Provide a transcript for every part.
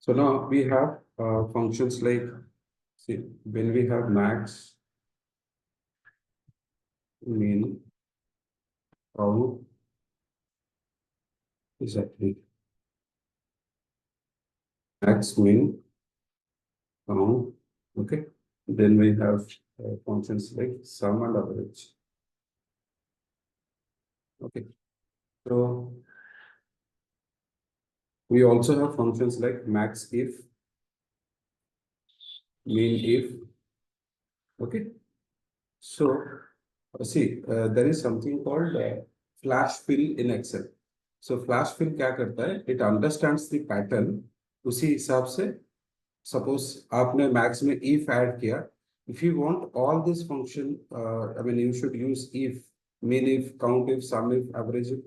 So now we have functions like, see, when we have max, min, count, exactly, max, min, count, okay. Then we have functions like sum and average. Okay. So we also have functions like max if, min if, okay. So see, there is something called flash fill in Excel. So flash fill क्या करता है? It understands the pattern. उसी हिसाब से suppose आपने max में if add किया. If you want all this function, I mean you should use if, min if, count if, sum if, average if.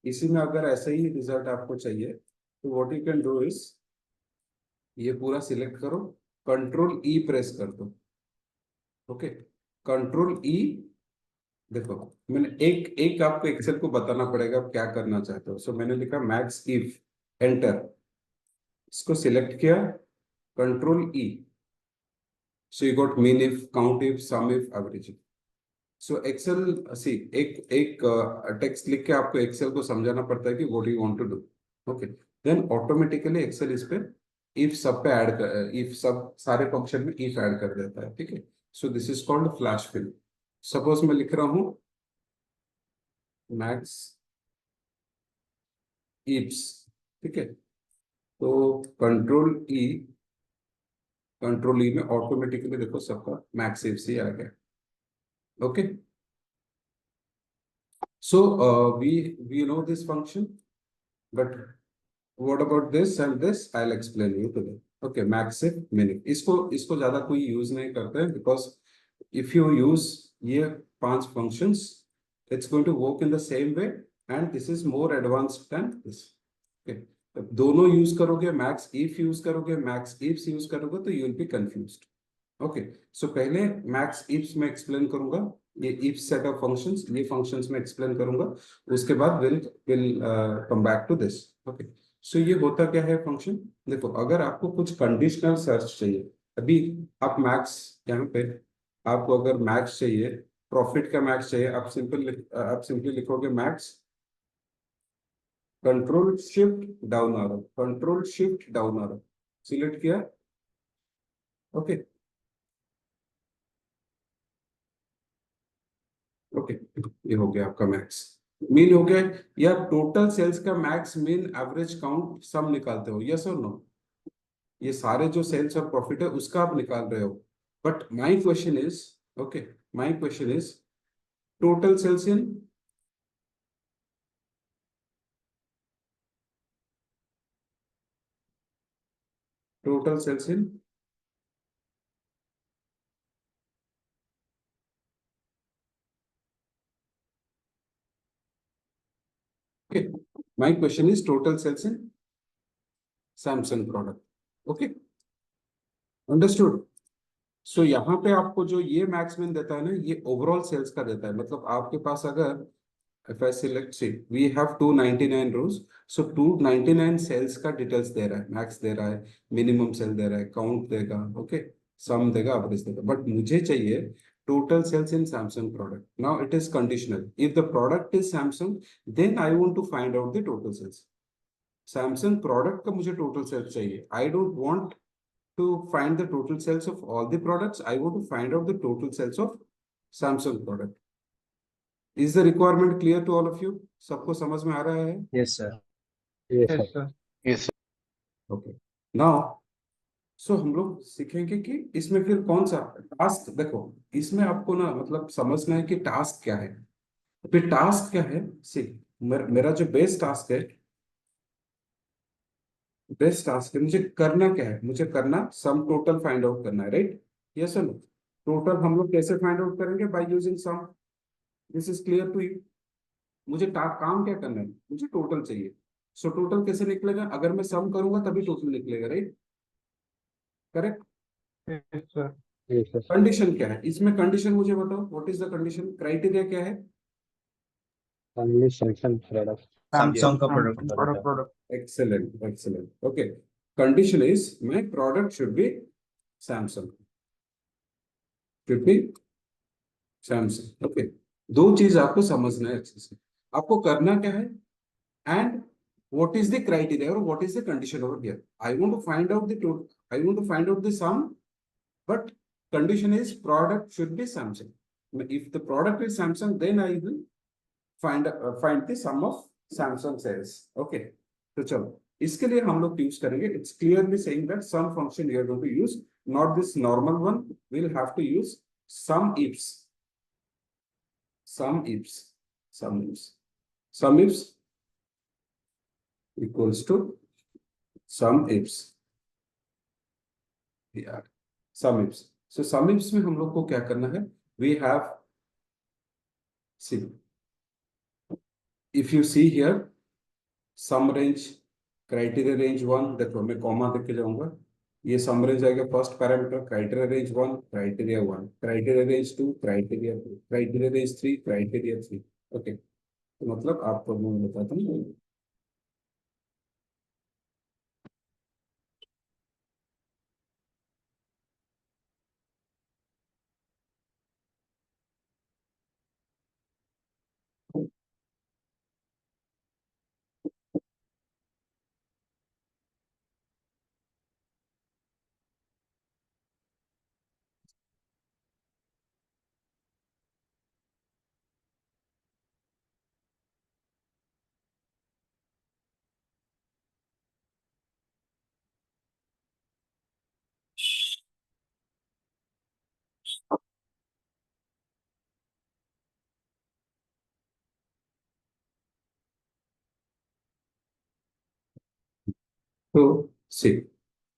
इसी में अगर ऐसा ही रिजल्ट आपको चाहिए, तो what you can do is ये पूरा सिलेक्ट करो, कंट्रोल ई प्रेस कर दो, ओके, कंट्रोल ई। देखो मैंने एक एक आपको एक्सेल को बताना पड़ेगा आप क्या करना चाहते हो। सो मैंने लिखा मैक्स इफ, एंटर, इसको सिलेक्ट किया, control E, so you got mean if, count if, sum if, average if. So excel see एक एक टेक्स्ट लिख के आपको एक्सेल को समझाना पड़ता है कि what you want to do, okay. Then automatically Excel इस पे इफ सब पे ऐड कर, इफ सब सारे फंक्शन में इफ ऐड कर देता है, ठीक है। So this is called flash fill. Suppose मैं लिख रहा हूं मैक्स इफ्स, ठीक है, तो कंट्रोल ई में ऑटोमेटिकली देखो सबका मैक्स इफ्स ही आ गया, okay. So we know this function, but what about this and this? I'll explain you today. Okay, max if, min if, इसको ज्यादा कोई यूज नहीं करते हैं, because if you use ये 5 functions, it's going to work in the same way and this is more advanced than this. Okay, दोनों use करोगे, max if use करोगे, मैक्स इफ्स यूज करोगे, तो you will be confused. Okay, so पहले max ifs में explain करूंगा, ये if set of functions, ये फंक्शंस में एक्सप्लेन करूंगा, उसके बाद will come back to this, okay. So ये होता क्या है फंक्शन? देखो अगर आपको कुछ कंडीशनल सर्च चाहिए, अभी आप मैक्स, यहाँ पे आपको अगर मैक्स चाहिए, प्रॉफिट का मैक्स चाहिए, आप सिंपली लिखोगे मैक्स, कंट्रोल शिफ्ट डाउन आरो, कंट्रोल शिफ्ट डाउन आरो, सिलेक्ट किया, ओके ओके, ये हो गया आपका मैक्स। मीन हो गया, या टोटल सेल्स का मैक्स, मीन, एवरेज, काउंट, सम निकालते हो, यस और नो? ये सारे जो सेल्स और प्रॉफिट है उसका आप निकाल रहे हो, but my question is, okay, my question is total sales in, total sales in, okay, my question is total sales in Samsung product, okay, understood. So यहाँ पे आपको जो ये मैक्स मिन देता है ना, ये ओवरऑल सेल्स का देता है। मतलब आपके पास अगर, if I select, see, we have 299 rows, so 299 sales का डिटेल्स दे रहा है, मैक्स दे रहा है, मिनिमम सेल दे रहा है, काउंट देगा, ओके, सम देगा, एवरेज देगा, बट मुझे चाहिए total sales in Samsung product. Now it is conditional, if the product is Samsung then I want to find out the total sales. Samsung product का मुझे total sales चाहिए, I don't want to find the total sales of all the products. I want to find out the total sales of Samsung product. Is the requirement clear to all of you? सबको समझ में आ रहा है? Yes, sir. Yes, sir. Yes, sir. Okay. Now, so हम लोग सीखेंगे कि इसमें फिर कौन सा टास्क, देखो इसमें आपको ना मतलब समझना है कि टास्क क्या है। फिर टास्क क्या है, सी, मेरा जो बेस टास्क है, बेस्ट टास्क है, मुझे करना क्या है, मुझे करना सम टोटल फाइंड आउट करना है, राइट? यस और नो? टोटल हम लोग कैसे फाइंड आउट करेंगे? By using sum. This is clear to you? मुझे काम क्या करना है, मुझे टोटल चाहिए। सो टोटल कैसे निकलेगा? अगर मैं सम करूंगा तभी टोटल निकलेगा, right? Correct? Yes, sir. Yes, sir. Condition क्या है इसमें? कंडीशन मुझे बताओ, what is the condition? Criteria क्या है? Only Samsung product. Samsung Samsung का product. product. Excellent, excellent, okay. Condition is my product should be Samsung, should be Samsung. Okay, दो चीज आपको समझना है अच्छे से। आपको करना क्या है, and what is the criteria or what is the condition over here? I want to find out the total, I want to find out the sum, but condition is product should be Samsung. If the product is Samsung, then I will find the sum of Samsung sales. Okay, तो चलो इसके लिए हम लोग use करेंगे, it's clearly saying that sum function we are going to use, not this normal one. We'll have to use sum ifs, sum ifs, sum ifs, sum ifs equals to sum ifs, यार sum ifs. So sum ifs में हम लोग को क्या करना है, we have, see, if you see here sum range criteria range 1, देखो मैं कॉमा देख के जाऊंगा, ये sum range आएगा first parameter, criteria range 1 criteria 1, criteria range 2 criteria 2, criteria range 3 criteria 3। Okay, तो मतलब आपको मैं बताता हूँ। तो see,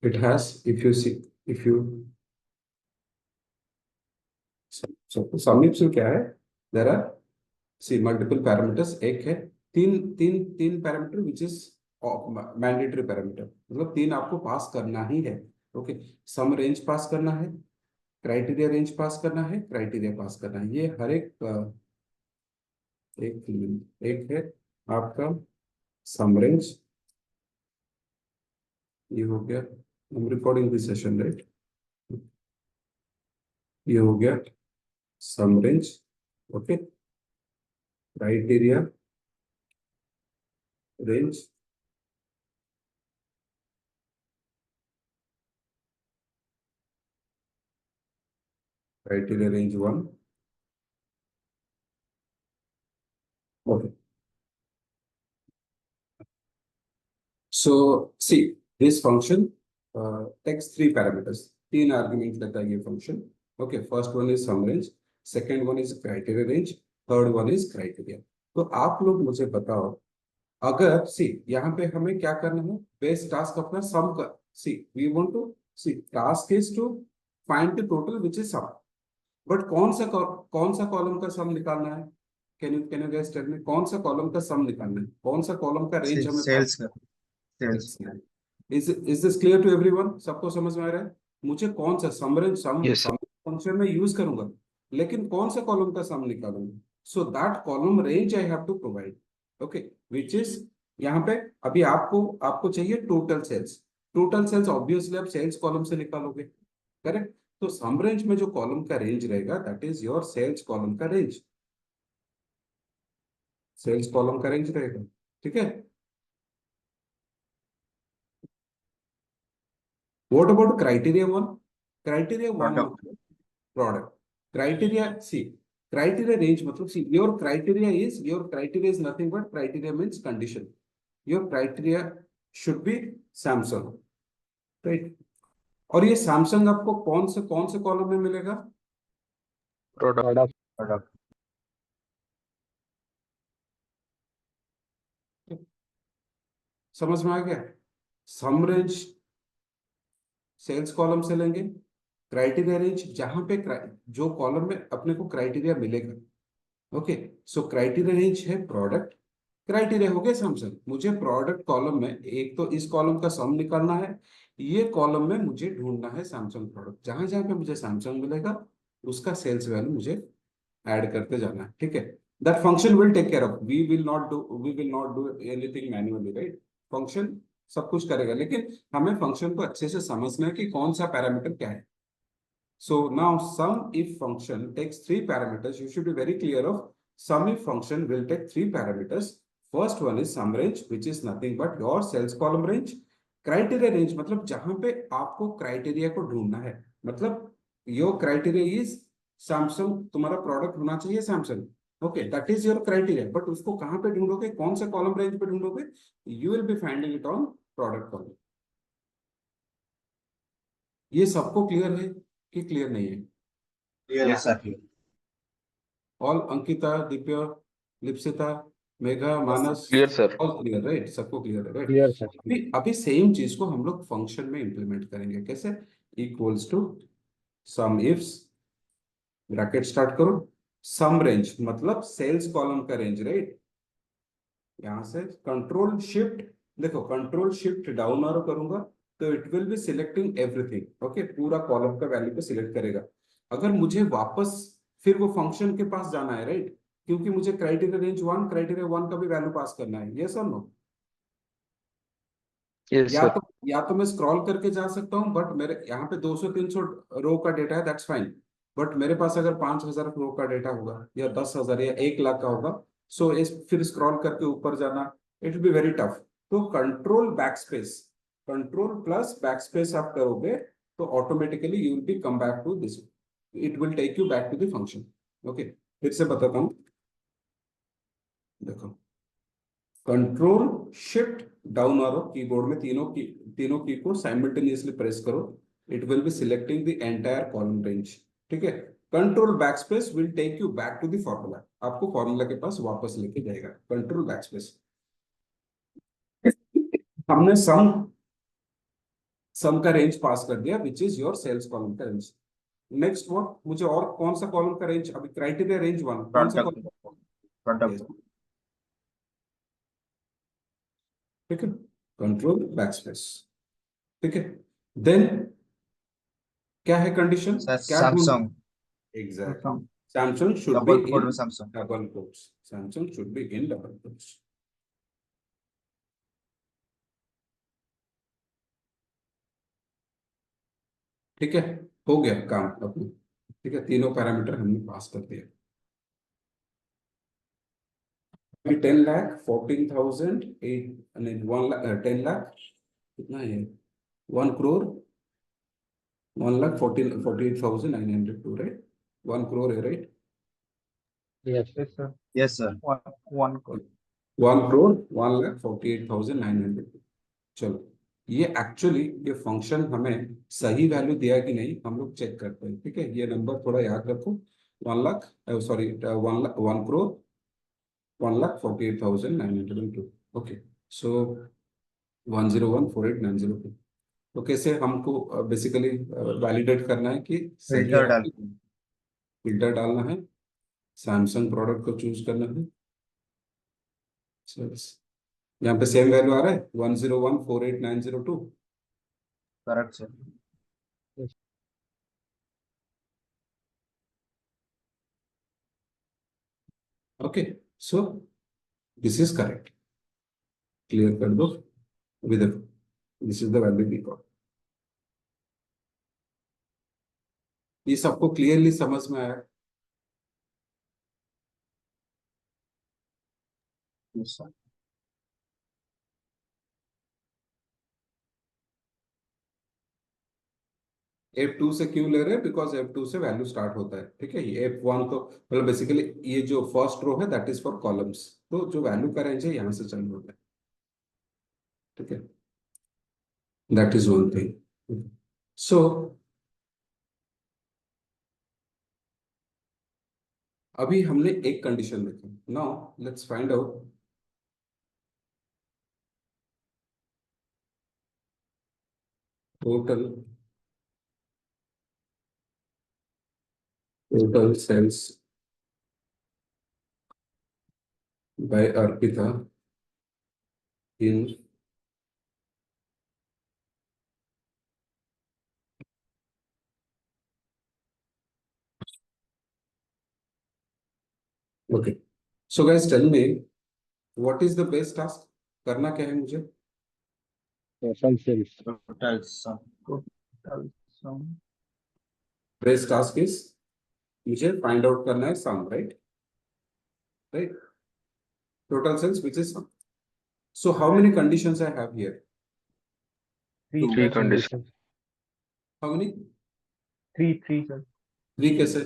it has, if you see, if you, so sum ifs में क्या है, there are, see, multiple parameters, एक है, तीन parameter which is mandatory parameter, मतलब तीन आपको पास करना ही है। ओके, सम रेंज पास करना है, क्राइटेरिया रेंज पास करना है, क्राइटेरिया पास करना है, ये हर एक एक है आपका सम रेंज, ये हो गया, हम रिकॉर्डिंग दिस सेशन राइट, ये हो गया sum range. Okay, criteria range, criteria range 1। Okay, so see, this function takes three parameters, तीन आर्ग्यूमेंट लेता है ये function. Okay, first one is sum range, second one is criteria range, third one is criteria. तो आप लोग मुझे बताओ, अगर सी यहाँ पे हमें क्या करना है, बेस टास्क अपना सम का, see we want to, see task is to find the total which is sum, but कौन सा कॉलम का सम निकालना है, can you guess, tell me कौन सा कॉलम का सम निकालना है, कौन सा कॉलम का रेंज हमें पास। सेल्स का, sales. Is this clear to everyone, सबको समझ में आ रहा है। मुझे कौन सा sum range, sum yes sum function में यूज करूंगा, लेकिन कौन सा कॉलम का सम निकालूंगा, so that column range I have to provide. Okay, which is, यहाँ पे अभी आपको आपको चाहिए total sales, total sales obviously आप सेल्स कॉलम से निकालोगे, करेक्ट। तो सम रेंज में जो कॉलम का रेंज रहेगा that is your sales column का रेंज, सेल्स कॉलम का रेंज रहेगा, ठीक है। What about criteria one, criteria one product. मतलब product, criteria see, criteria range मतलब see your criteria is nothing but criteria means condition, your criteria should be Samsung, right. और ये Samsung आपको कौन से कॉलम में मिलेगा, प्रोडक्ट। प्रोडक्ट। समझ में आ गया। सम रेंज सेल्स कॉलम से लेंगे, क्राइटेरिया रेंज जहां पे जो कॉलम में अपने को क्राइटेरिया मिलेगा। ओके, सो क्राइटेरिया रेंज है प्रोडक्ट, क्राइटेरिया हो गया सैमसंग। मुझे प्रोडक्ट कॉलम में एक तो इस कॉलम का सम निकालना है, ये कॉलम में मुझे ढूंढना है सैमसंग प्रोडक्ट, जहां जहां पे मुझे सैमसंग मिलेगा उसका सेल्स वैल्यू मुझे ऐड करते जाना है, ठीक है। That function will take care of, we will not do anything manually, right. Function सब कुछ करेगा, लेकिन हमें फंक्शन को अच्छे से समझना है कि कौन सा पैरामीटर क्या है. So now sum if function takes three parameters. You should be very clear of sum if function will take three parameters. First one is sum range, which is nothing but your cells column range. Criteria range मतलब जहां पे आपको criteria को ढूंढना है, मतलब your criteria is Samsung, तुम्हारा product होना चाहिए सैमसंग, okay, that is your criteria. But उसको कहां पे ढूंढोगे, कौन से कॉलम रेंज पे ढूंढोगे? You will be finding it on product column. ये सबको क्लियर है कि क्लियर नहीं है? Yes, sir. All Ankita, Divya, Lipsita, Megha, Manas, clear sir. All clear, right? सबको क्लियर है, राइट? Clear, sir. अभी सेम चीज को हम लोग फंक्शन में इंप्लीमेंट करेंगे. कैसे? Equals to sum ifs, bracket start करो, सम रेंज मतलब सेल्स कॉलम का रेंज, राइट? यहां से कंट्रोल शिफ्ट, देखो कंट्रोल शिफ्ट डाउन एरो करूंगा तो it will be selecting everything, okay, पूरा कॉलम का वैल्यू को सिलेक्ट करेगा. अगर मुझे वापस फिर वो फंक्शन के पास जाना है, राइट, क्योंकि मुझे criteria range one, criteria one का भी वैल्यू पास करना है, यस और नो? Yes sir. या तो मैं स्क्रॉल करके जा सकता हूँ, बट मेरे यहाँ पे 200-300 रो का डेटा है, दैट्स फाइन. बट मेरे पास अगर 5,000 रो का डेटा होगा या 10,000 या 1 लाख का होगा, सो इस फिर स्क्रॉल करके ऊपर जाना, it will be very tough. तो control backspace, control plus backspace आप करोगे तो automatically you will be come back to this, it will take you back to the function. Okay, फिर से बताता हूँ, देखो control shift down arrow keyboard में तीनों की को साइमल्टेनियसली प्रेस करो, it will be selecting the entire column range. ठीक है? Control backspace will take you back to the formula, आपको फॉर्मूला के पास वापस लेके जाएगा. Control backspace. हमने सम का रेंज पास कर दिया, which is your sales column का रेंज. नेक्स्ट व्हाट, मुझे और कौन सा कॉलम का रेंज? अभी क्राइटेरिया रेंज वन, कौन सा Product. कॉलम? Product. ठीक है, कंट्रोल बैकस्पेस. ठीक है, देन क्या है कंडीशन, Sir, क्या ढूंढ? Samsung. Exactly, Samsung should be Double quote in with Samsung. Double quotes, Samsung should be in double quotes. ठीक है, हो गया काम अपना. ठीक है, तीनों पैरामीटर हमने पास कर दिया. अभी 10 लाख 14,000 8 नहीं 1 लाख 10 लाख कितना है? 1 करोड़ 1,48,902, राइट? 1 करोड़ है, right? Yes, sir. Yes, sir. One code. 1 crore 1,48,900. चलो, ये एक्चुअली ये फंक्शन हमें सही वैल्यू दिया कि नहीं हम लोग चेक करते हैं. ठीक है, ये नंबर थोड़ा याद रखो. 1 लाख, सॉरी 1 करोड़ 1,48,902. ओके, सो 101,48,902. तो कैसे हमको बेसिकली वैलिडेट करना है कि सही Filter है? डाल. फिल्टर डालना है, सैमसंग प्रोडक्ट को चूज करना है. यहाँ पे सेम वैल्यू आ रहा है 101,48,902. Correct, sir. Okay, so this is correct. Clear कर दो with this is the value we got. ये सबको क्लियरली समझ में आया? Yes, sir. F2 से क्यों ले रहे हैं? बिकॉज F2 से वैल्यू स्टार्ट होता है. ठीक है, ये F1 तो मतलब बेसिकली ये जो फर्स्ट रो है दैट इज फॉर कॉलम्स, तो जो वैल्यू का रेंज है यहाँ से चालू होता है. ठीक है, that is one thing. So अभी हमने एक कंडीशन देखी. Now let's find out total sales by Arpita in okay. So guys, tell me what is the base task? करना क्या है मुझे? Total sales. Total sum. Total sum. Today's task is मुझे find out करना है sum, right? Right? Total sales, which is sum. So how many conditions I have here? Three conditions. How many? Three, sir. Three कैसे?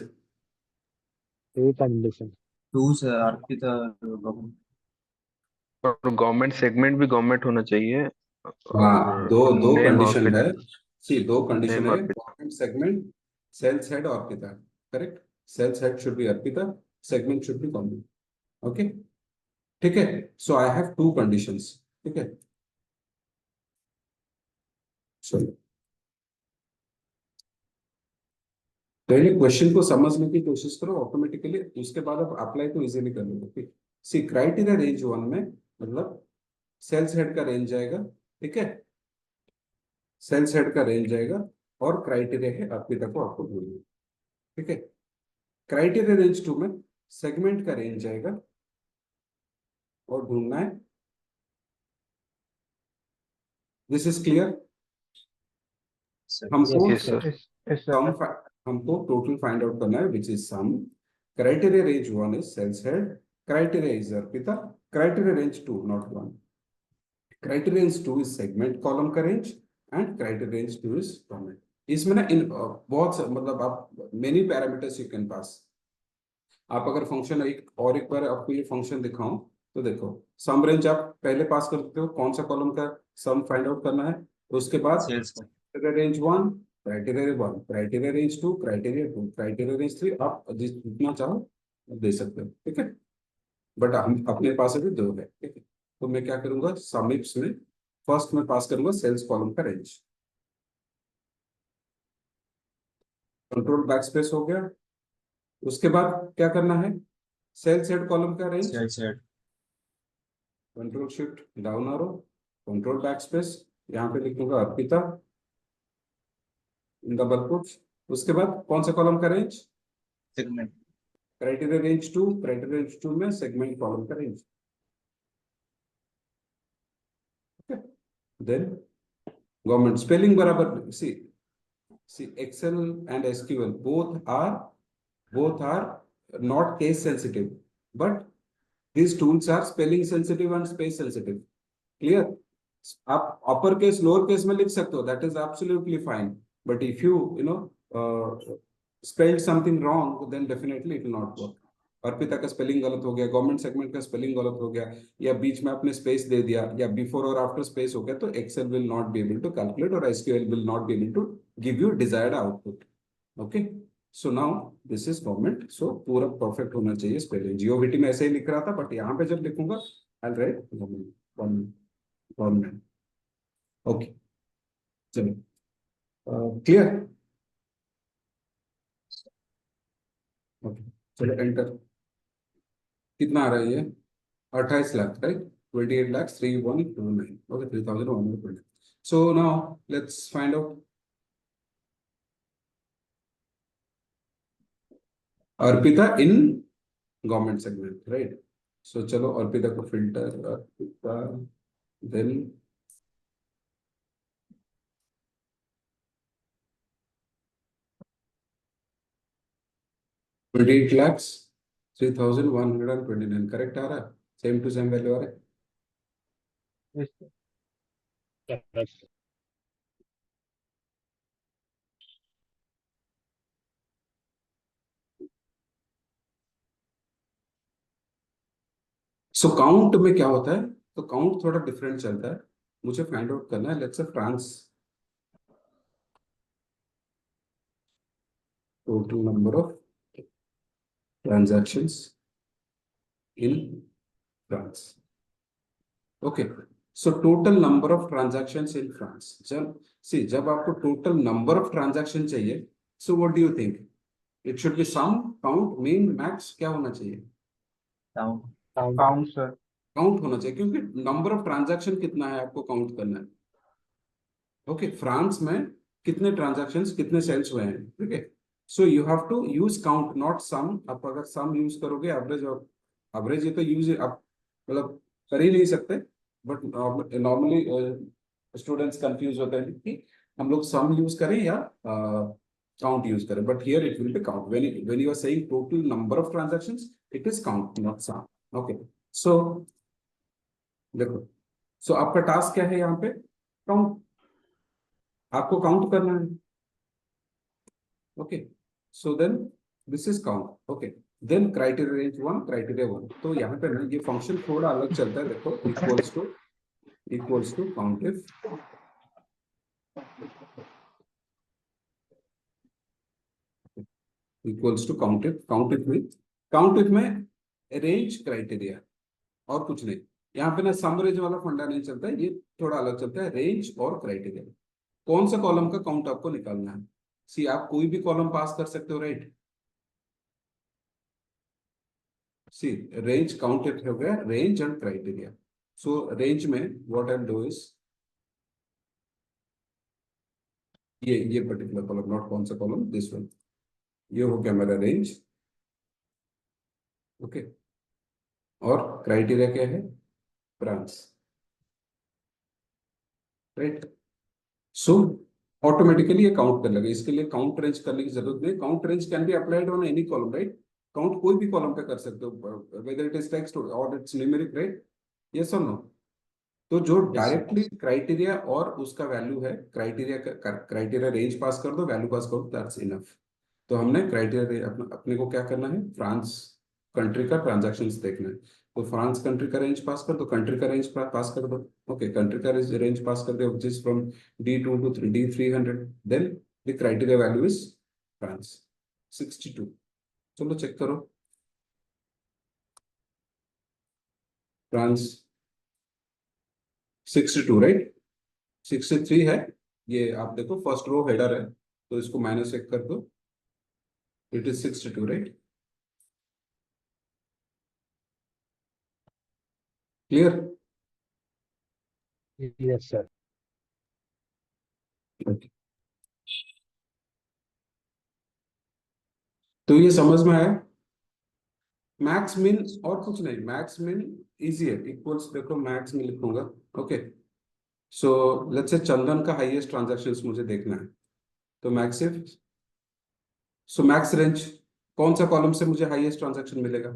Two conditions. Two, sir. Arpita government. और government segment भी government होना चाहिए हाँ, दो name condition Arpita. है। सी दो condition Name है। Arpita. Government segment, sales head Arpita, correct. Sales head should be Arpita, segment should be government. Okay, ठीक है। So I have two conditions, ठीक है। चलो पहले क्वेश्चन को समझने की कोशिश करो ऑटोमेटिकली, उसके बाद आप अप्लाई तो इजीली कर लोगे। ठीक, सी क्राइटेरिया रेंज वन में मतलब सेल्स हेड का रेंज जाएगा, ठीक है। सेल्स हेड का रेंज जाएगा और क्राइटेरिया है अर्पिता को आपको ढूंढना, ठीक है। क्राइटेरिया रेंज टू में सेगमेंट का रेंज जाएगा और ढूंढना है। This is clear. हमको Yes, sir. सम हमको टोटल फाइंड आउट करना है which is sum. Criteria range one is sales head, criteria is Arpita, criteria range two not one, criteria range two is segment column का range and criteria range two is government. इसमें ना इन बहुत मतलब आप many parameters you can पास। आप अगर function एक बार आपको ये फंक्शन दिखाऊं तो देखो, सम रेंज आप पहले पास करते हो, कौन सा कॉलम का सम फाइंड आउट करना है, उसके बाद sales criteria range one, criteria one, criteria range two, criteria two, criteria range three, आप जितना चाहो दे सकते हो, ठीक है। बट हम अपने पास अभी दो है, ठीक है। तो मैं क्या करूंगा, समिप्स में फर्स्ट में पास करूंगा सेल्स कॉलम का रेंज। कंट्रोल बैकस्पेस हो गया। उसके बाद क्या करना है, सेल्स हेड कॉलम का range, sales head control shift down arrow, control backspace, यहाँ पे लिखूंगा अर्पिता डबल कोट्स। उसके बाद कौन सा कॉलम का range, segment criteria range two, criteria range two में सेगमेंट कॉलम का रेंज, देन गवर्नमेंट। स्पेलिंग बराबर, see excel and SQL both are not case sensitive, but these tools are spelling sensitive and space sensitive. Clear? आप upper case lower case में लिख सकते हो, that is absolutely fine, but if you spelled something wrong, then definitely it will not work. Arpita का spelling गलत हो गया, government segment का स्पेलिंग गलत हो गया, या बीच में आपने स्पेस दे दिया, या बिफोर और आफ्टर स्पेस हो गया, तो excel will not be able to calculate और SQL will not be able to give you desired output. Okay, so now this is government. So पूरा परफेक्ट होना चाहिए स्पेलिंग। जीओवीटी में ऐसे ही लिख रहा था, बट यहाँ पे जब लिखूंगा I will write government, government. Okay, चलो क्लियर। ओके, चलो एंटर। कितना आ रहा है ये, 28 lakh, right. 28,3129, okay, 3,120। So now let's find out Arpita in government segment, right. So चलो अर्पिता को फिल्टर, अर्पिता, देन $28,03,129, करेक्ट आ रहा है, सेम टू सेम वैल्यू आ रहा है। Correct. सो काउंट में क्या होता है, तो काउंट थोड़ा डिफरेंट चलता है। मुझे फाइंड आउट करना है, let's say France, total number of transactions in France. Okay, so total number of transactions in France. जब आपको टोटल नंबर ऑफ ट्रांजैक्शन चाहिए, so what do you think, it should be sum, count, mean, max, क्या होना चाहिए, count sir, count होना चाहिए, क्योंकि number of transaction कितना है आपको काउंट करना है। ओके, फ्रांस में कितने ट्रांजैक्शंस, कितने सेल्स हुए हैं, ठीक है। So you have to use count, not sum. आप अगर सम यूज करोगे, एवरेज, और एवरेज ये तो यूज आप मतलब कर ही नहीं सकते, बट नॉर्मली स्टूडेंट्स कंफ्यूज होते हैं कि हम लोग सम यूज करें या काउंट यूज करें, but here it will be count when you are saying total number of transactions it is count not sum. Okay, so देखो, सो आपका टास्क क्या है यहाँ पे? काउंट, आपको काउंट करना है। Okay, so then this is count. Okay, then criteria range 1, criteria 1, तो यहाँ पे ना ये फंक्शन थोड़ा अलग चलता है। देखो, equals to count if equals to count if में रेंज क्राइटेरिया और कुछ नहीं। यहाँ पे ना सम रेंज वाला फंडा नहीं चलता है, ये थोड़ा अलग चलता है, रेंज और क्राइटेरिया। कौन सा कॉलम का काउंट आपको निकालना है? सी, आप कोई भी कॉलम पास कर सकते हो, right? See, range count if हो गया, range and criteria. So range में व्हाट आई डू इज ये पर्टिकुलर कॉलम, नॉट कौन सा कॉलम, दिस वन, ये हो गया मेरा रेंज। ओके, और क्राइटेरिया क्या है? Branch, right? सो ऑटोमेटिकली ये काउंट कर लेगा, इसके लिए काउंट रेंज करने की जरूरत नहीं। Count range can be applied on any column, right? Count कोई भी कॉलम पे कर सकते हो, वेदर इट इज टेक्स्ट और इट्स न्यूमेरिक, राइट? यस और नो? तो जो डायरेक्टली क्राइटेरिया और उसका वैल्यू है, क्राइटेरिया रेंज पास कर दो, वैल्यू पास कर दो, दैट्स इनफ। तो हमने क्राइटेरिया अपने को क्या करना है? फ्रांस कंट्री का ट्रांजैक्शंस देखना है। तो फ्रांस कंट्री का रेंज पास कर दो, कंट्री का रेंज पास कर दो। ओके, कंट्री का रेंज पास कर दो, जिस from D2 to D300, then the criteria value is France 62। चलो चेक करो, फ्रांस 62, राइट? 63 है। ये आप देखो, फर्स्ट रो हेडर है, तो इसको -1 कर दो, it is 62, right? Clear? Yes, sir. तो ये समझ में आया? मैक्स मिन और कुछ नहीं, मैक्स मिन इजी है, इक्वल्स, देखो मैक्स में लिखूंगा। ओके, सो लेट्स से चंदन का हाईएस्ट ट्रांजैक्शंस मुझे देखना है, तो max if, so max range, कौन सा कॉलम से मुझे हाईएस्ट ट्रांजैक्शन मिलेगा?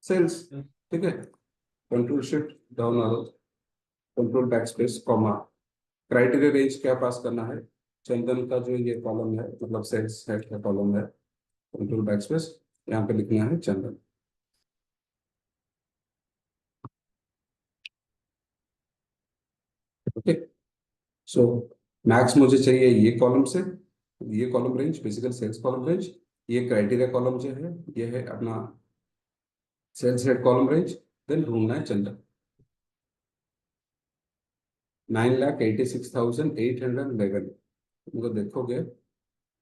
सेल्स, ठीक है। Control shift down arrow, control backspace, comma, criteria range क्या पास करना है? चंदन का जो ये कॉलम है, मतलब सेल्स हेड का कॉलम है, कंट्रोल बैकस्पेस, यहाँ पे लिखना है चंदन। ओके, सो मैक्स मुझे चाहिए ये कॉलम से, ये column range, basically sales column range. ये क्राइटेरिया कॉलम जो है, ये है अपना sales head column range. Then ढूंढना है चंदन, 9,86,811। तुमको देखोगे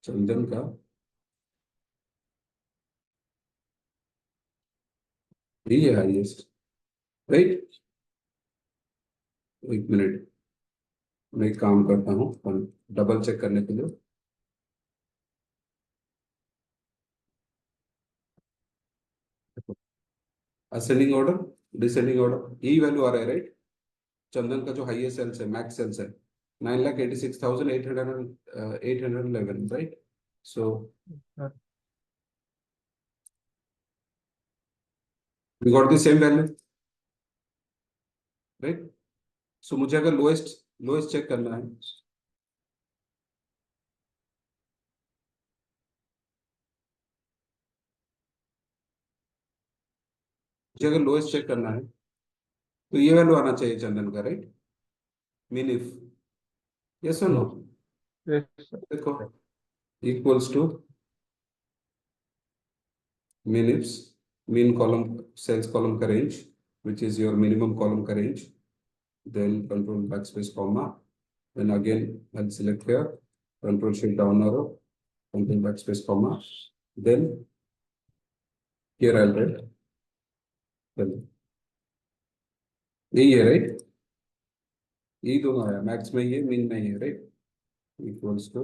चंदन का ये है हाईएस्ट, राइट? एक मिनट, मैं एक काम करता हूँ डबल चेक करने के लिए। असेंडिंग ऑर्डर, डिसेंडिंग ऑर्डर, यही वैल्यू आ रहा है, राइट? चंदन का जो हाईएस्ट सेल्स है, मैक्स सेल्स है, 9,86,811, right? So we got the same value, right? So मुझे अगर लोएस्ट लोएस्ट चेक करना है, मुझे अगर लोएस्ट चेक करना है, तो ये वैल्यू आना चाहिए चंदन का, राइट? मीन इफ, यस और नो? Yes, sir. देखो, equals to mean ifs, mean column, sales column का range, which is your minimum column का range, then control backspace comma, then again I'll select here, control shift down arrow, control backspace comma, then here I'll write, then यही है, right? यही दोनों है, max में ये, min में ये, right? Equals to,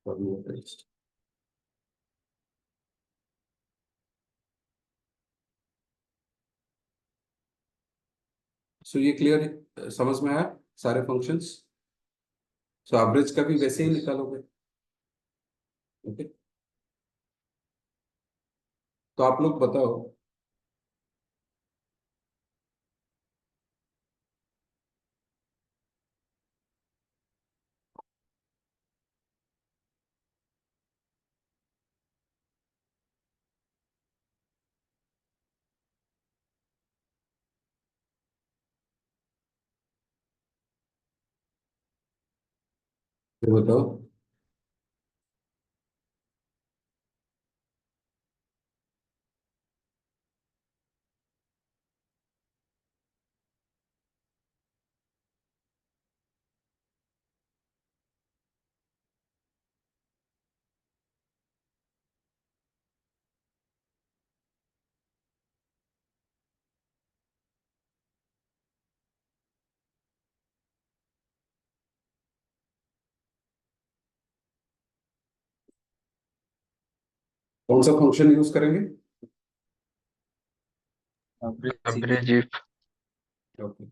formula paste. So ये क्लियर समझ में आया सारे फंक्शंस? सो एवरेज का भी वैसे ही निकालोगे। ओके, तो आप लोग बताओ, ये बताओ। कौन सा फंक्शन यूज करेंगे? average if ओके,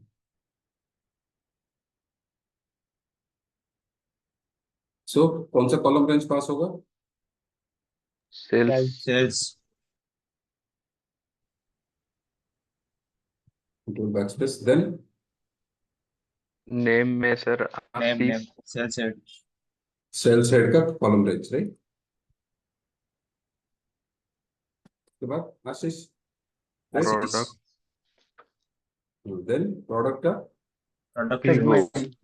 सो कौन सा कॉलम रेंज पास होगा? sales Sales. Backspace, then name में sir Name. Ashish Sales head. Sales head का कॉलम रेंज, राइट? के बाद आशीष, product देन प्रोडक्ट का Product Vivo segment.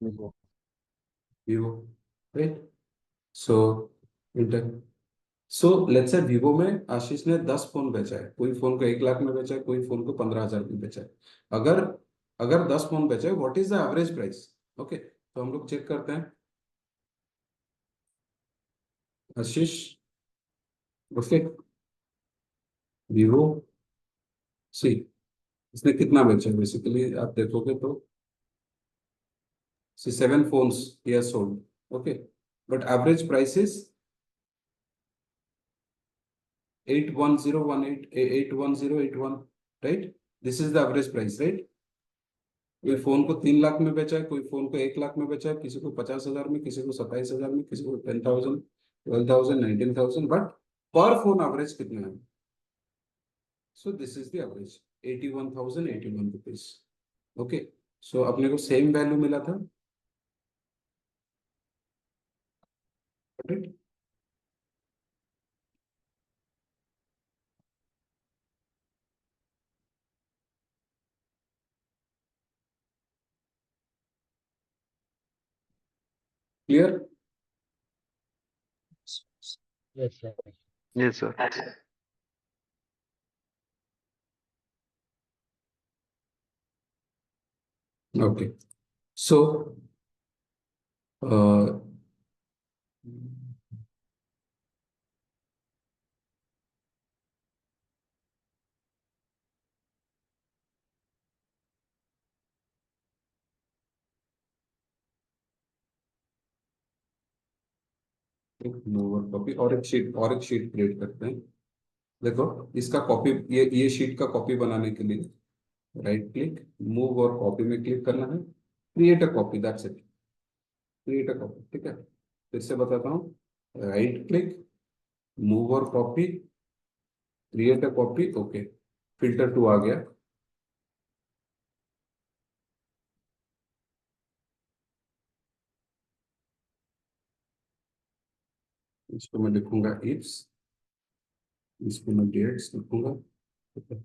Vivo. Vivo, right? So enter, so let's say Vivo में आशीष ने 10 phone बेचा है, कोई फोन को 1 लाख में बेचा है, कोई फोन को 15,000 में बेचा है। अगर अगर 10 फोन बेचा है, what is the average price? Okay, तो हम लोग चेक करते हैं। आशीष, ओके, वीवो सी, इसने कितना बेचा है? बेसिकली आप देखोगे तो सी 7 phones he has sold, okay, but average price is 81018, 81081, right? This is the average price, right? कोई फोन को 3 लाख में बेचा है, कोई फोन को 1 लाख में बेचा है, किसी को 50,000 में, किसी को 27,000 में, किसी को 10,000, 12,000, 19,000, बट पर फोन एवरेज कितना है? So this is the average 81,081 rupees. Okay, so अपने को सेम वैल्यू मिला था, right? Clear? Yes, sir. yes sir okay, so एक मूवर कॉपी और एक शीट क्रिएट करते हैं। देखो, इसका कॉपी, ये शीट का कॉपी बनाने के लिए राइट क्लिक, मूव और कॉपी में क्लिक करना है, create a copy, that's it, create a copy, ठीक है? फिर से बताता हूँ, राइट क्लिक, मूव और copy, create a copy, okay, filter two आ गया। इसको मैं लिखूंगा इफ्स, इसको मैं डेट्स लिखूंगा, ठीक है?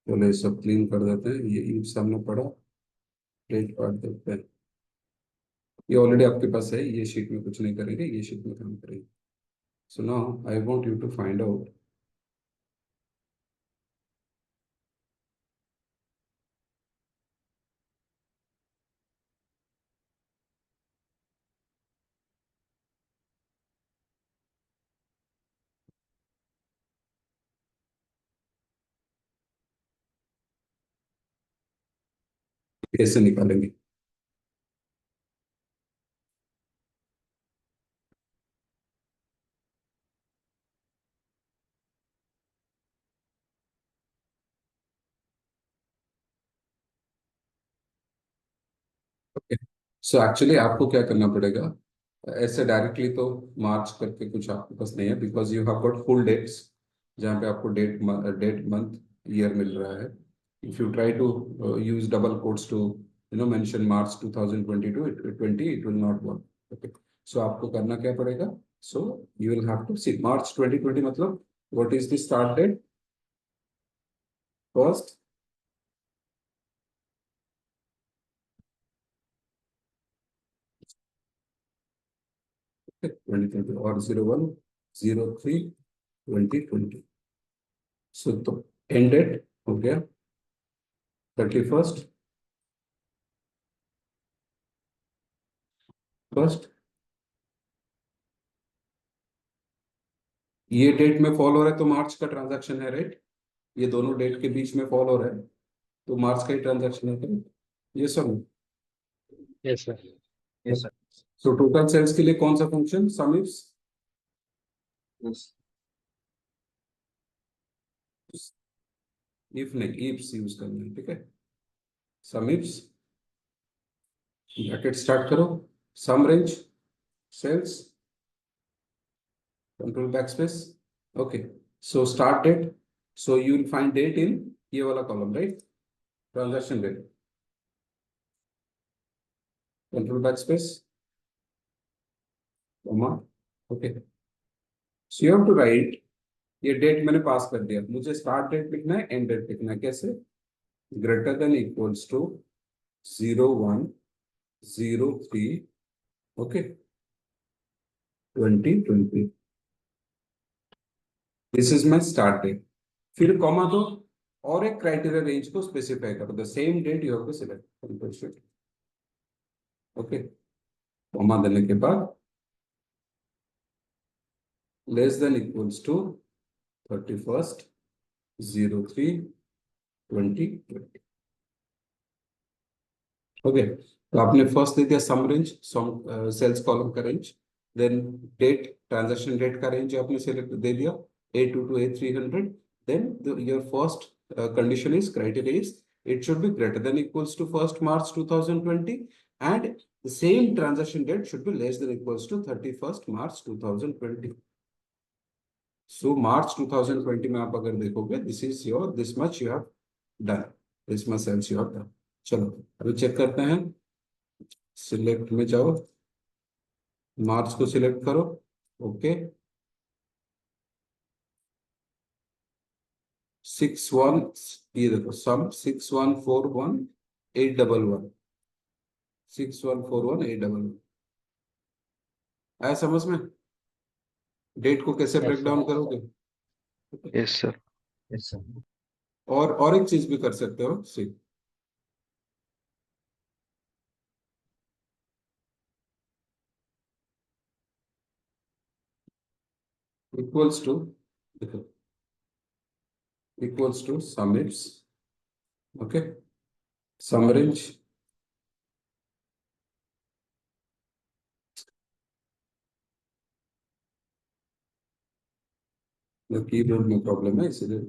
चलो ये सब क्लीन कर देते हैं, ये इफ्स हमने पढ़ा, डेट काट देते हैं। ये ऑलरेडी आपके पास है, ये शीट में कुछ नहीं करेंगे, ये शीट में काम करेंगे। So now I want you to find out कैसे निकालेंगे। सो एक्चुअली आपको क्या करना पड़ेगा, ऐसे डायरेक्टली तो मार्च करके कुछ आपके पास नहीं है, because you have got full dates जहाँ पे आपको डेट मंथ ईयर मिल रहा है. If you try to use double quotes to mention March 2022 it will not work. Okay, so आपको करना क्या पड़ेगा, so you will have to see March 2020 मतलब what is the start date, first twenty twenty और 01/03/2020. सो तो and date हो गया 31st first. ये डेट में फॉल हो रहा है तो मार्च का ट्रांजैक्शन है, राइट. ये दोनों डेट के बीच में फॉल हो रहा है तो मार्च का ही ट्रांजैक्शन है, राइट. ये सब. Yes, sir. Yes, sir. So total sales के लिए कौन सा function, sum ifs. Yes. If नहीं, इफ्स यूज करना है, ठीक है. सम इफ्स ब्रैकेट स्टार्ट करो, sum range sales control backspace. Okay, so start date, so you will find date in ये वाला column, right. Transaction date control backspace comma. Okay, so you have to write, ये date मैंने pass कर दिया, मुझे start date लिखना है, and date लिखना है. कैसे, greater than equals to 01/03, okay, 2020. This is my start date. फिर कॉमा दो और एक क्राइटेरिया रेंज को स्पेसिफाई करो, the same date you have to select. Okay, comma देने के बाद less than equals to 31/03/2020. Okay, तो आपने फर्स्ट दे दिया sum range, sum sales column का range, then date transaction date का रेंज आपने सिलेक्ट दे दिया A2 to A300. then your first condition is criteria is it should be greater than equals to 1st March 2020 and the same transaction date should be less than equals to 31st March 2020. So March 2020 में आप अगर देखोगे this is your this much you have done, this much sales you have done. चलो अभी check करते हैं, select में जाओ, मार्च को सिलेक्ट करो. ओके, 61, ये देखो सम 6141,811 6141,811 आया समझ में. डेट को कैसे Yes, ब्रेक sir. डाउन करोगे. Yes, sir. Yes, sir. और एक चीज भी कर सकते हो, सी इक्वल्स टू, देखो equals to sum ifs, okay, sum range keyboard में प्रॉब्लम है इसलिए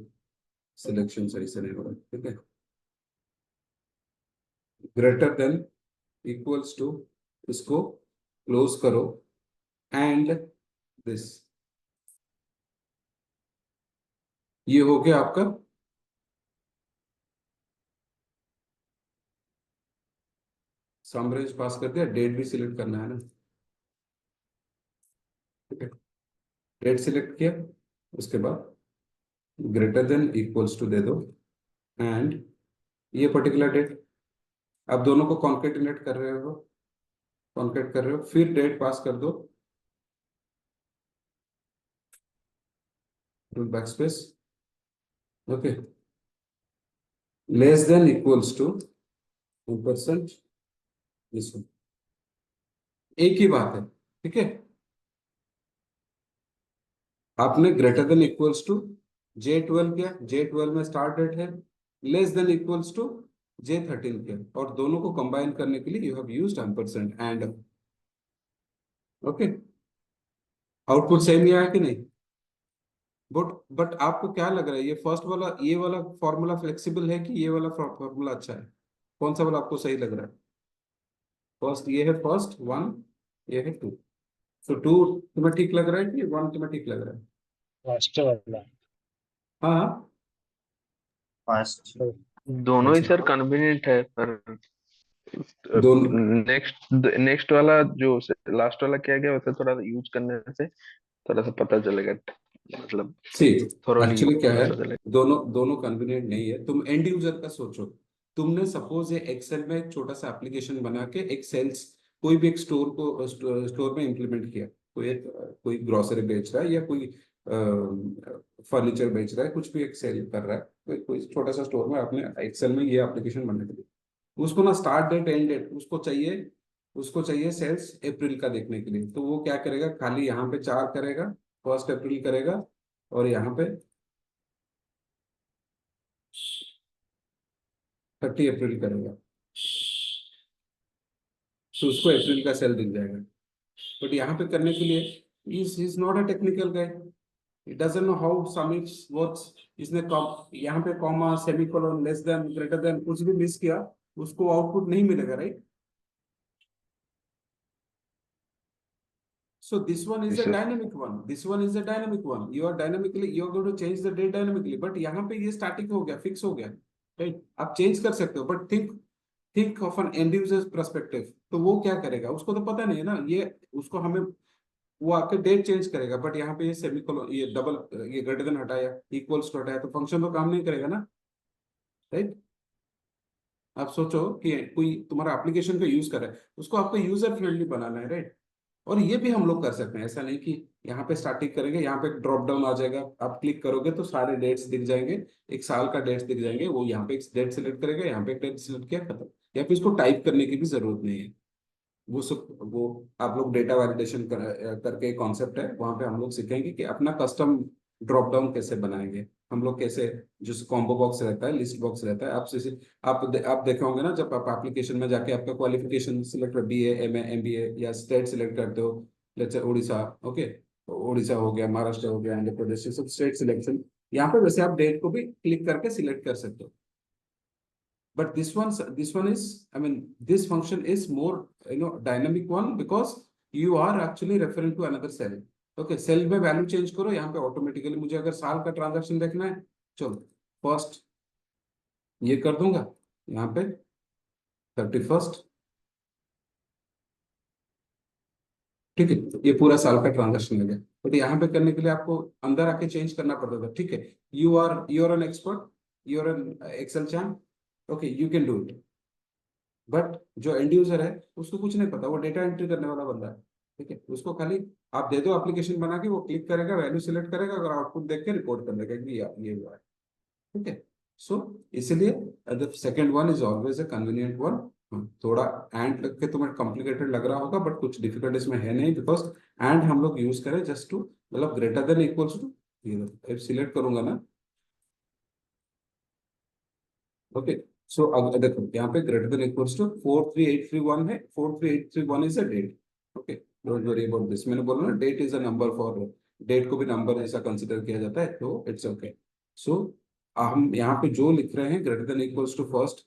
सिलेक्शन सही से नहीं हो रहा, ठीक है. ग्रेटर देन इक्वल्स टू, इसको क्लोज करो एंड दिस, ये हो गया आपका सम रेंज पास कर दिया. डेट भी सिलेक्ट करना है ना, ठीक है. डेट सिलेक्ट किया, उसके बाद ग्रेटर देन इक्वल्स टू दे दो एंड ये पर्टिकुलर डेट. आप दोनों को कॉन्केटिनेट कर रहे हो, कॉन्केट कर रहे हो, फिर डेट पास कर दो, backspace. Okay, less than equals to 1%, this one, एक ही बात है, ठीक है. आपने greater than equals to J12 किया, J12 में स्टार्ट डेट है, less than equals to J13 किया, और दोनों को कंबाइन करने के लिए you have used ampersand and. Okay, output same ही आया कि नहीं. बट आपको क्या लग रहा है, ये फर्स्ट वाला ये वाला फॉर्मूला फ्लेक्सिबल है कि ये वाला फॉर्मूला अच्छा है, कौन सा वाला आपको सही लग रहा है. फर्स्ट ये है फर्स्ट वन, ये है टू। सो टू तुम्हें ठीक लग रहा है कि वन तुम्हें ठीक लग रहा है? लास्ट वाला। हाँ हाँ। First. तो दोनों ही अच्छा, सर कन्वीनियंट है, पर दोनों। नेक्स्ट नेक्स्ट वाला जो लास्ट वाला किया गया वैसे थोड़ा यूज करने से थोड़ा सा पता चलेगा, मतलब सी थोरोली एक्चुअली क्या है, पता चलेगा। दोनों दोनों कन्वीनियंट नहीं है। तुम एंड यूजर का सोचो। तुमने सपोज ये एक्सेल में एक छोटा सा एप्लीकेशन बना के एक सेल्स, कोई भी एक स्टोर को स्टोर में इम्प्लीमेंट किया। कोई ग्रोसरी बेच रहा है या कोई फर्नीचर बेच रहा है, कुछ भी एक सेल कर रहा है, कोई छोटा सा स्टोर में आपने एक्सेल में ये एप्लीकेशन बनने के लिए उसको ना स्टार्ट डेट एंड डेट उसको चाहिए सेल्स अप्रैल का देखने के लिए। तो वो क्या करेगा, खाली यहाँ पे 4 करेगा, 1 अप्रैल करेगा, और यहाँ पे 30 अप्रैल करेगा। तो उसको अप्रैल का सेल दिख जाएगा। बट यहाँ पे करने के लिए is not a technical guy, it doesn't know how sum it's works. इसने यहाँ पे comma semicolon less than greater than कुछ भी मिस किया, उसको आउटपुट नहीं मिलेगा, right? So this one is जी a sir. dynamic one. This one is a dynamic one. You are going to change the date dynamically. But यहाँ पे ये static हो गया, fix हो गया, right? आप change कर सकते हो, but think of an end user perspective. तो वो क्या करेगा, उसको तो पता नहीं है ना ये, उसको हमें वो आके डेट चेंज करेगा। बट यहाँ पे ये सेमीकोलन, ये डबल, ये ग्रेटर देन हटाया, इक्वल्स टू हटाया, तो फंक्शन तो काम नहीं करेगा ना, राइट? आप सोचो कि कोई तुम्हारा एप्लीकेशन का यूज कर रहा है, उसको आपको यूजर फ्रेंडली बनाना है, राइट? और ये भी हम लोग कर सकते हैं, ऐसा नहीं कि यहाँ पे स्टार्टिंग करेंगे, यहाँ पे ड्रॉप डाउन आ जाएगा, आप क्लिक करोगे तो सारे डेट्स दिख जाएंगे, एक साल का डेट्स दिख जाएंगे। वो यहाँ पे एक डेट सिलेक्ट करेगा, यहाँ पे एक डेट सिलेक्ट किया, खत्म। या फिर इसको टाइप करने की भी जरूरत नहीं है। वो आप लोग डेटा वैलिडेशन करके कॉन्सेप्ट है, वहां पे हम लोग सीखेंगे कि अपना कस्टम ड्रॉप डाउन कैसे बनाएंगे हम लोग, कैसे जो कॉम्बो बॉक्स रहता है, लिस्ट बॉक्स रहता है, आप देखे होंगे ना, जब आप एप्लीकेशन में जाके आपका क्वालिफिकेशन सिलेक्ट कर BA MA MBA या स्टेट सिलेक्ट करते हो, जैसे उड़ीसा, ओके, उड़ीसा हो गया, महाराष्ट्र हो गया, आंध्र प्रदेश, ये सब स्टेट सिलेक्शन, यहाँ पे वैसे आप डेट को भी क्लिक करके सिलेक्ट कर सकते हो। But this one is, I mean, this function is more, dynamic one, because you are actually referring to another cell. Okay, cell में वैल्यू चेंज करो, यहाँ पे ऑटोमेटिकली मुझे अगर साल का ट्रांजैक्शन देखना है, चलो फर्स्ट ये कर दूंगा, यहाँ पे 31st, ठीक है, ये पूरा साल का ट्रांजैक्शन हो गया। बट यहाँ पे करने के लिए आपको अंदर आके चेंज करना पड़ता था, ठीक है? You are an expert, you are an Excel champ, okay, you can do it. But जो एंड यूजर है उसको कुछ नहीं पता, वो डेटा एंट्री करने वाला बंदा है, ठीक है? उसको खाली आप दे दो एप्लीकेशन बना के, वो क्लिक करेगा, वैल्यू सिलेक्ट करेगा, अगर आउटपुट देख के रिपोर्ट कर देगा कि ये हुआ है, ठीक है? सो इसलिए the second one is always a convenient one. थोड़ा एंड लग के तुम्हें कॉम्प्लिकेटेड लग रहा होगा, बट कुछ डिफिकल्ट इसमें है नहीं, बिकॉज एंड हम लोग यूज करें जस्ट टू, मतलब ग्रेटर देन इक्वल्स टू, ये सिलेक्ट करूंगा ना, ओके। सो अगर देखो यहाँ पे ग्रेटर देन इक्वल्स टू 43831 है, 43831 is a date, okay, don't worry about this. मैंने बोला ना, date is a number, for date को भी नंबर ऐसा कंसिडर किया जाता है, तो इट्स ओके। सो हम यहाँ पे जो लिख रहे हैं, ग्रेटर देन इक्वल्स टू 1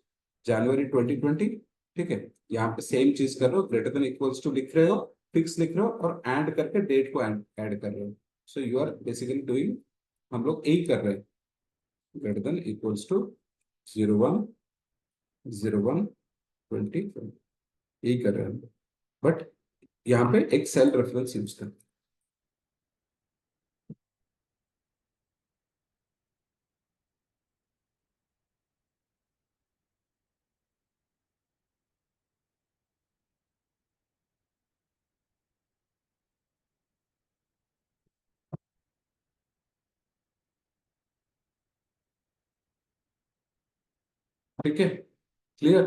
जनवरी 2020, ठीक है? यहाँ पे सेम चीज कर रहे हो, ग्रेटर देन इक्वल्स टू लिख रहे हो, फिक्स लिख रहे हो, और एंड करके डेट को ऐड कर रहे हो। So you are basically doing, हम लोग यही कर रहे हैं, ग्रेटर देन इक्वल्स टू 01/01/2020, यही कर रहे हैं। बट यहाँ पे एक सेल रेफरेंस यूज कर, ठीक है? क्लियर?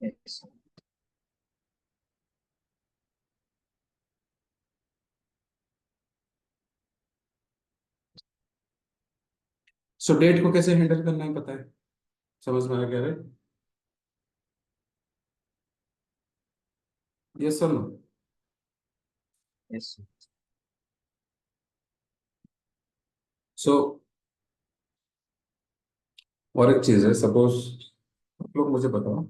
Yes. सो डेट को कैसे हैंडल करना है पता है, समझ में आ गया है? Yes sir, no? Yes. सो और एक चीज है, सपोज आप लोग मुझे बताओ,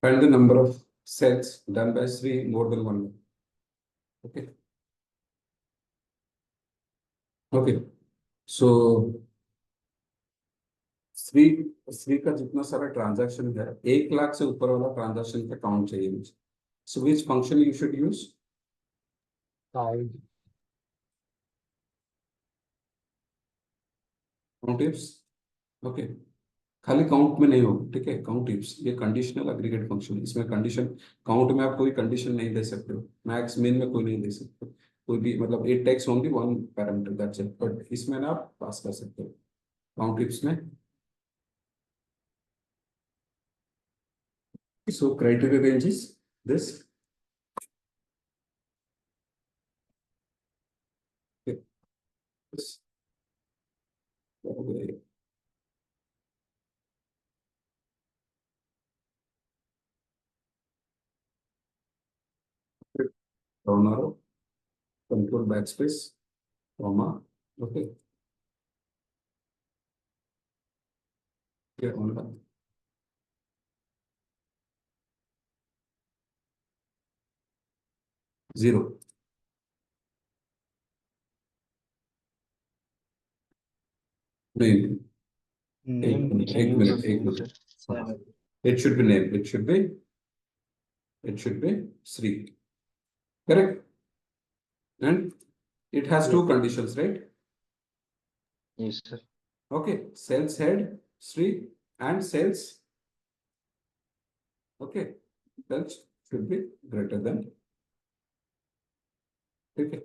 Find the number of cells done by Sri more than one. Okay. Okay. So Shri Shri का जितना सारा ट्रांजैक्शन है 1 लाख से ऊपर वाला ट्रांजैक्शन का काउंट चाहिए मुझे. So which function you should use? Count. Count ifs. Okay. खाली काउंट में नहीं होगा, ठीक है. काउंट इफ्स ये कंडीशनल एग्रीगेट फंक्शन है. इसमें कंडीशन काउंट में आप कोई कंडीशन नहीं दे सकते हो. मैक्स मिन में कोई नहीं दे सकते. कोई भी मतलब it takes only one parameter that's it. But इसमें ना आप पास कर सकते हो काउंट इफ्स में. So criteria range is this. Okay. This. Okay. Down arrow, control backspace, comma. Okay. Here on that. Zero. Name. Eight minute. It should be name. It should be Sri. Correct. And it has two conditions, right? Yes, sir. Okay. Cells head Sri and cells. Okay. Cells should be greater than. Okay.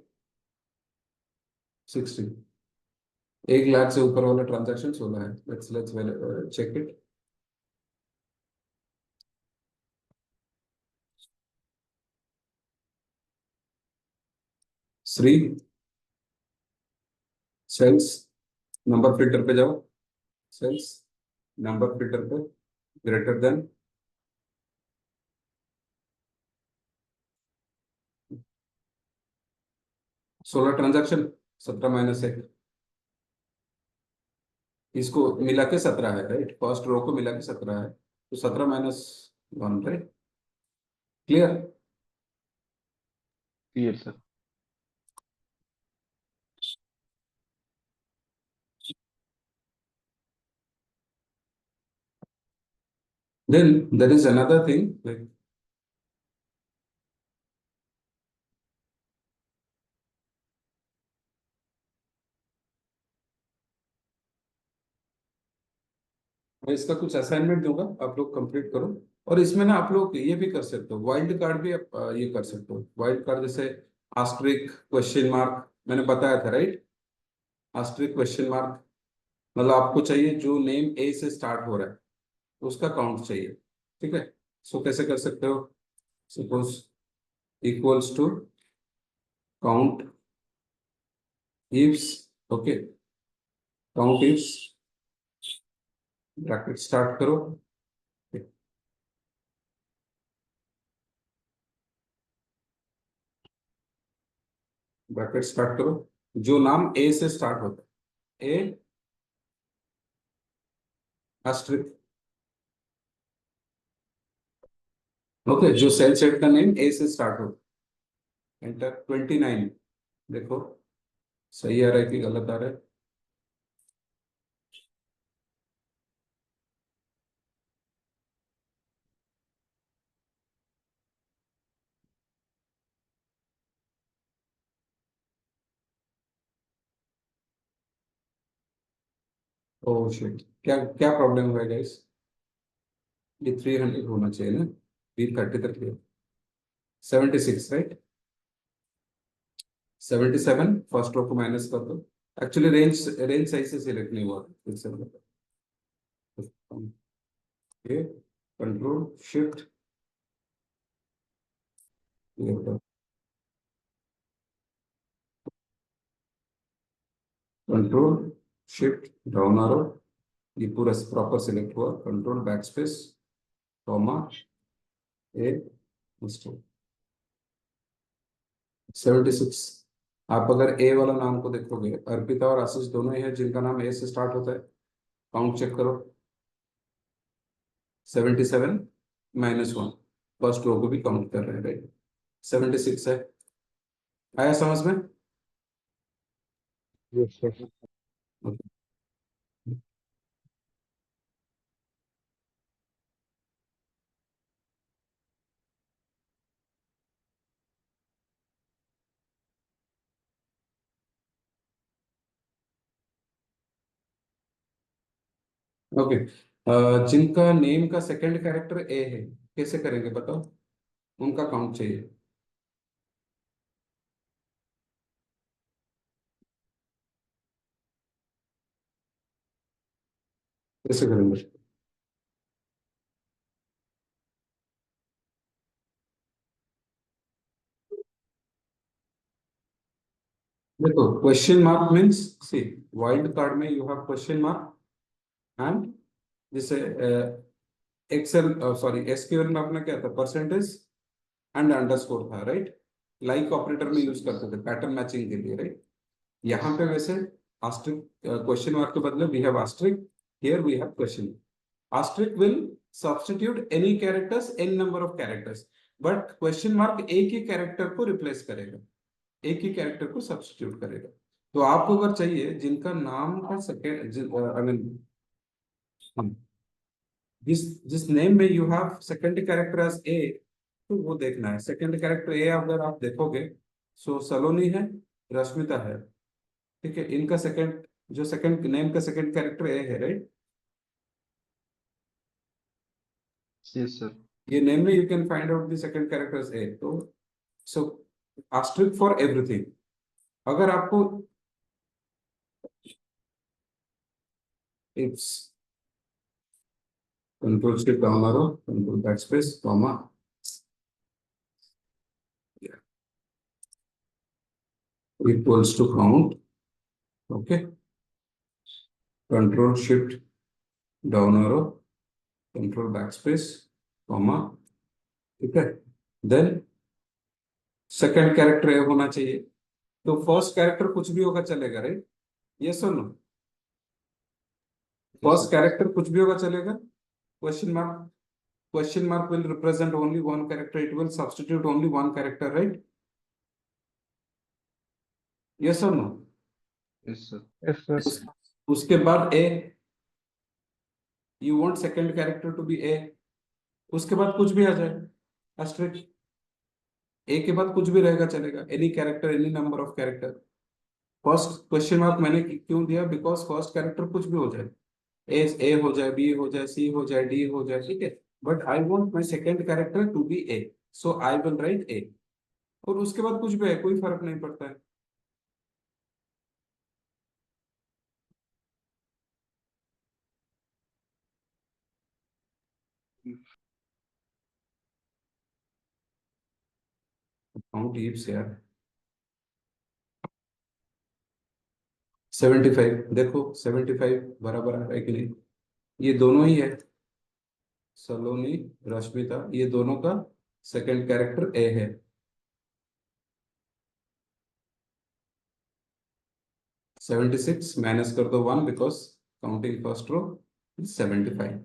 60. 1 lakh से ऊपर वाला transaction 16 है. Let's check it. श्री sales number filter पे जाओ. Sales number filter पे greater than 16 transaction 17-1 इसको मिला के 17 है, राइट. फर्स्ट रो को मिला के 17 है तो 17-1, right. Clear. Yes, sir. Then there is another thing like मैं इसका कुछ असाइनमेंट दूंगा, आप लोग कंप्लीट करो. और इसमें ना आप लोग ये भी कर सकते हो, वाइल्ड कार्ड भी आप ये कर सकते हो. वाइल्ड कार्ड जैसे आस्ट्रिक क्वेश्चन मार्क मैंने बताया था, राइट. आस्ट्रिक क्वेश्चन मार्क मतलब आपको चाहिए जो नेम ए से स्टार्ट हो रहा है उसका काउंट चाहिए, ठीक है. सो कैसे कर सकते हो? Suppose equals to count ifs. Okay. Count ifs bracket start करो. ब्रैकेट स्टार्ट करो जो नाम ए से स्टार्ट होता है. A asterisk. ओके. जो सेल सेट का नेम ए से स्टार्ट हो. एंटर. 29. देखो सही आ रहा है कि गलत आ रहा है? Oh shit. क्या क्या प्रॉब्लम हुआ गाइस? ये 300 होना चाहिए ना. 30 तक है. 76, राइट. 77 फर्स्ट रो को माइनस कर दो. एक्चुअली रेंज सही से सिलेक्ट नहीं हुआ. फिर से ये control shift control shift down आरो. ये पूरा प्रॉपर सिलेक्ट हुआ. कंट्रोल बैक स्पेस कॉमा ए 76. आप अगर ए वाला नाम को देखोगे, अर्पिता और आशीष दोनों ही है जिनका नाम ए से स्टार्ट होता है. काउंट चेक करो. 77 -1 फर्स्ट रो को भी काउंट कर रहे हैं, राइट। 76 है, आया समझ में? Yes, sir. ओके। जिनका नेम का सेकंड कैरेक्टर ए है, कैसे करेंगे बताओ? उनका काउंट चाहिए। कैसे करेंगे? देखो, क्वेश्चन मार्क मीन्स, सी, वाइल्ड कार्ड में you have question mark and जैसे एक्सेल, सॉरी एसक्यूएल में अपना क्या था, परसेंटेज एंड अंडरस्कोर था, राइट। लाइक ऑपरेटर में यूज करते थे पैटर्न मैचिंग के लिए, राइट। यहाँ पे वैसे आस्ट्रिक, क्वेश्चन मार्क के बदले we have asterisk, here we have question. Asterisk will substitute any characters, n number of characters, but question mark एक ही कैरेक्टर को रिप्लेस करेगा, एक ही कैरेक्टर को सब्स्टिट्यूट करेगा। तो आपको अगर चाहिए जिनका नाम का सेकेंड, आई मीन जिस जिस नेम में you have second character as A, तो वो देखना है। सेकंड कैरेक्टर ए अगर आप देखोगे, सो सलोनी है, रश्मिता है, ठीक है। इनका सेकंड, जो सेकंड नेम का सेकंड कैरेक्टर ए है, राइट। Yes, sir. ये नेम में you can find out the second character as A, तो सो आस्ट्रिक फॉर एवरीथिंग। अगर आपको it's control shift down arrow, control backspace, comma, equals to count, okay, control shift down arrow, control backspace, comma, ठीक है। Then second character ए होना चाहिए, तो first character कुछ भी होगा चलेगा, राइट। यस और नो? फर्स्ट कैरेक्टर कुछ भी होगा चलेगा। Question mark, question mark will represent only one character, it will substitute only one character, right? Yes or no? Yes, sir. Yes, sir. उसके बाद a, you want second character to be a, उसके बाद कुछ भी आ जाए asterisk, a के बाद कुछ भी रहेगा चलेगा, any character, any number of character। First question mark मैंने क्यों दिया, बिकॉज फर्स्ट कैरेक्टर कुछ भी हो जाए, ए हो जाए, बी हो जाए, सी हो जाए, डी हो जाए, ठीक है। But I want my second character to be A, so I will write A, और उसके बाद कुछ भी है, कोई फर्क नहीं पड़ता है। काउंट हीप्स यार। 75, देखो 75 बराबर आ रहा है कि नहीं? ये दोनों ही है, सलोनी, रश्मिता, ये दोनों का सेकंड कैरेक्टर ए है। 76 माइनस कर दो 1, because counting first row, 75।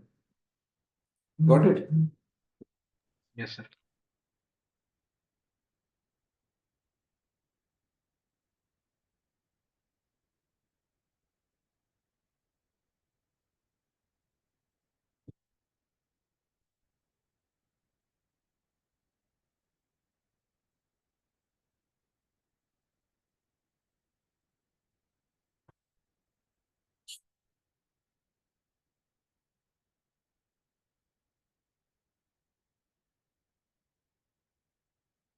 Got it? Yes, sir.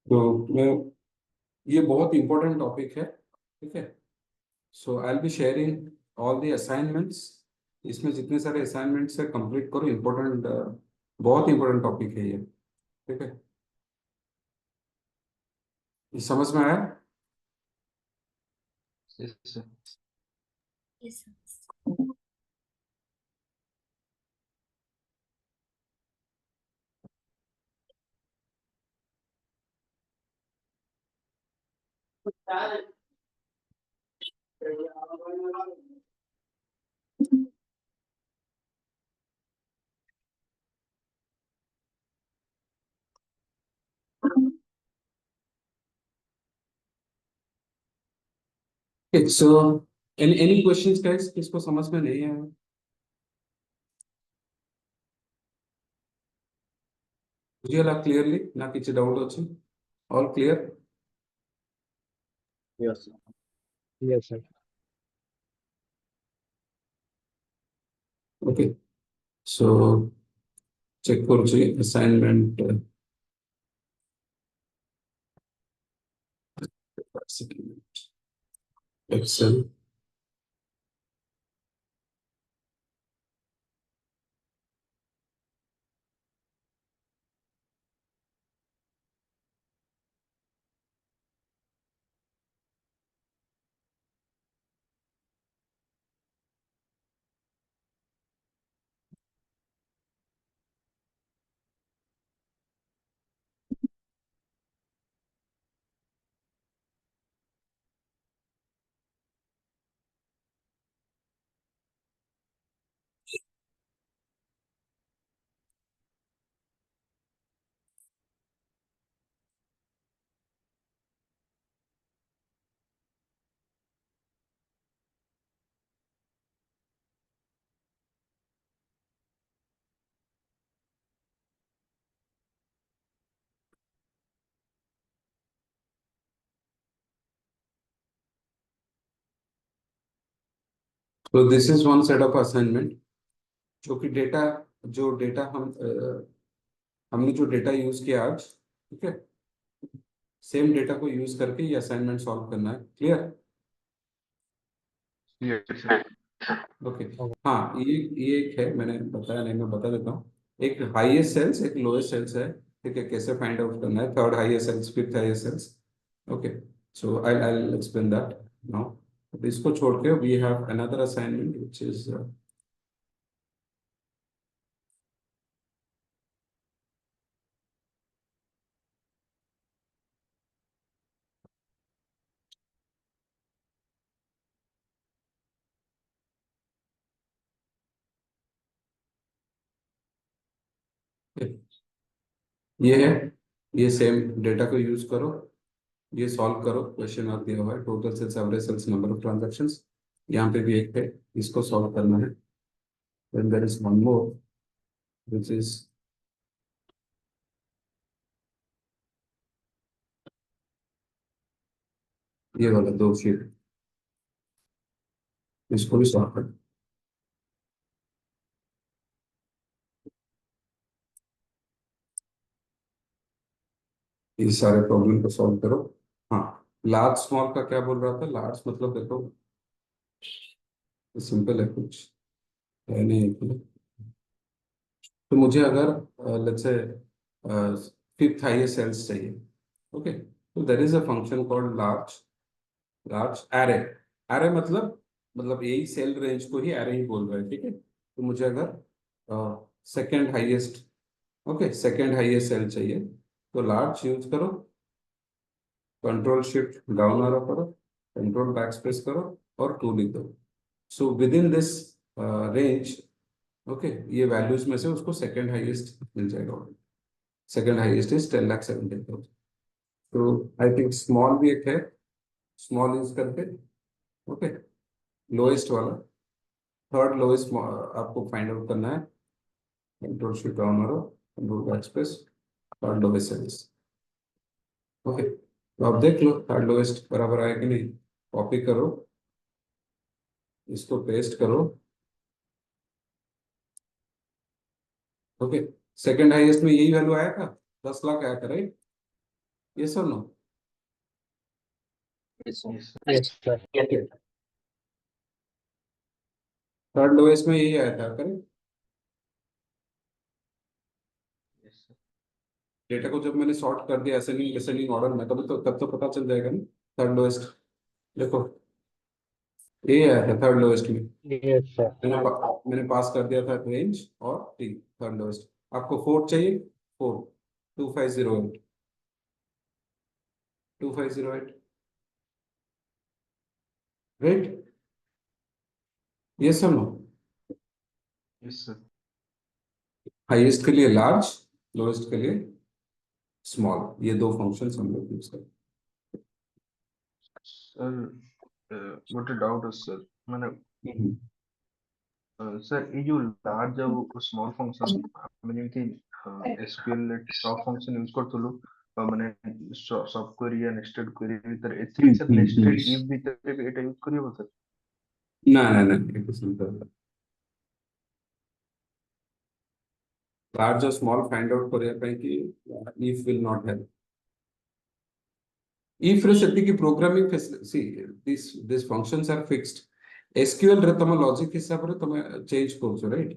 तो मैं, ये बहुत इंपॉर्टेंट टॉपिक है, ठीक है। So I will be sharing all the assignments, इसमें जितने सारे असाइनमेंट्स है कंप्लीट करो, इंपॉर्टेंट, बहुत इंपॉर्टेंट टॉपिक है ये, ठीक है। ये समझ में आया? Yes, sir. Yes, sir. It's any questions guys, किसको समझ में नहीं आया? ବୁଝିଗଲା କ୍ଲିୟରଲି ନା କିଛି ଡାଉଟ୍ ଅଛି? All clear? Yes, sir. Yes, sir. Okay, so check କରୁଛି ଆସାଇନମେଣ୍ଟ ଏକ୍ସେଲ। तो this is one set of assignment, जो कि डेटा, जो डेटा हमने जो डेटा यूज किया आज, ठीक है, सेम डेटा को यूज करके ये असाइनमेंट सॉल्व करना है। क्लियर? Yes, sir. ओके। हाँ, ये एक है, मैंने बताया नहीं, मैं बता देता हूँ। एक हाईएस्ट सेल्स, एक लोएस्ट सेल्स है, ठीक है, कैसे फाइंड आउट करना है, third highest sales, fifth highest sales. Okay, so I explain that now. इसको छोड़ के we have another assignment which is ये है, ये सेम डेटा को यूज करो, ये सॉल्व करो। क्वेश्चन मार्क दिया हुआ है, total sales, average sales, number of transactions. यहाँ पे भी एक है, इसको सॉल्व करना है। Then there is one more which is ये वाला दो शीट, इसको भी सॉल्व करना। ये सारे प्रॉब्लम को सॉल्व करो। हाँ, लार्ज स्मॉल का क्या बोल रहा था? लार्ज मतलब देखो, सिंपल है, कुछ है नहीं है। तो मुझे अगर let's say fifth highest sales चाहिए, ओके, तो there is a function called large, large array. Array मतलब यही सेल रेंज को ही एरे ही बोल रहे हैं, ठीक है। तो मुझे अगर second highest, okay, second highest cell चाहिए, तो लार्ज यूज करो, कंट्रोल शिफ्ट डाउन एरो करो, कंट्रोल बैक स्पेस करो और 2 लिख दो। So within this range, okay, ये वैल्यूज में से उसको सेकंड हाईएस्ट मिल जाएगा। Second highest is 10,70,000। तो आई थिंक स्मॉल भी एक है, स्मॉल यूज करके, ओके, लोएस्ट वाला, थर्ड लोएस्ट आपको फाइंड आउट करना है। Control shift down arrow, control backspace, third lowest sales. Okay, तो आप देख लो थर्ड लोएस्ट बराबर आया कि नहीं। कॉपी करो, इसको पेस्ट करो, ओके। सेकंड हाईएस्ट में यही वैल्यू आया था, 10 लाख आया था, राइट? ये sir no? Yes, sir. Yes, sir. Third lowest में यही आया था, करेक्ट? डेटा को जब मैंने सॉर्ट कर दिया असेंडिंग ऑर्डर में, तब तो पता चल जाएगा ना थर्ड लोएस्ट। देखो, ये आया था थर्ड लोएस्ट में, Yes, sir. मैंने पास कर दिया था रेंज और टी, थर्ड लोएस्ट। आपको फोर्थ चाहिए, 4, 2508, 2508, राइट? ये सब नो? Yes, sir. हाईएस्ट के लिए लार्ज, लोएस्ट के लिए स्मॉल, ये दो फंक्शंस हम लोग यूज करते Sir, ଗୋଟେ ଡାଉଟ୍ ଅଛି ସାର୍ ମାନେ Mhm. ସାର୍ ଏଇ ଯୋଉ ଲାର୍ଜ ଆଉ ସ୍ମଲ୍ ଫଙ୍କସନ୍ ଆମେ ଯେମିତି SQL ରେ ଟପ୍ ଫଙ୍କସନ୍ ୟୁଜ୍ କରୁଥିଲୁ ମାନେ ସବ୍ କ୍ୱେରି ୟା ନେଷ୍ଟେଡ୍ କ୍ୱେରି ଭିତରେ ଏଥିରେ ସାର୍ ନେଷ୍ଟେଡ୍ ଇଫ୍ ଭିତରେ ବି ଏଇଟା ୟୁଜ୍ କରିହବ ସାର୍? ନା ନା ନା it is not that. Large or small find out କରିବା ପାଇଁ କି if will not help. If ରେ ସେତିକି programming see these functions are fixed. SQL ରେ ତମ logic ହିସାବରେ ତମେ change କରୁଛ right?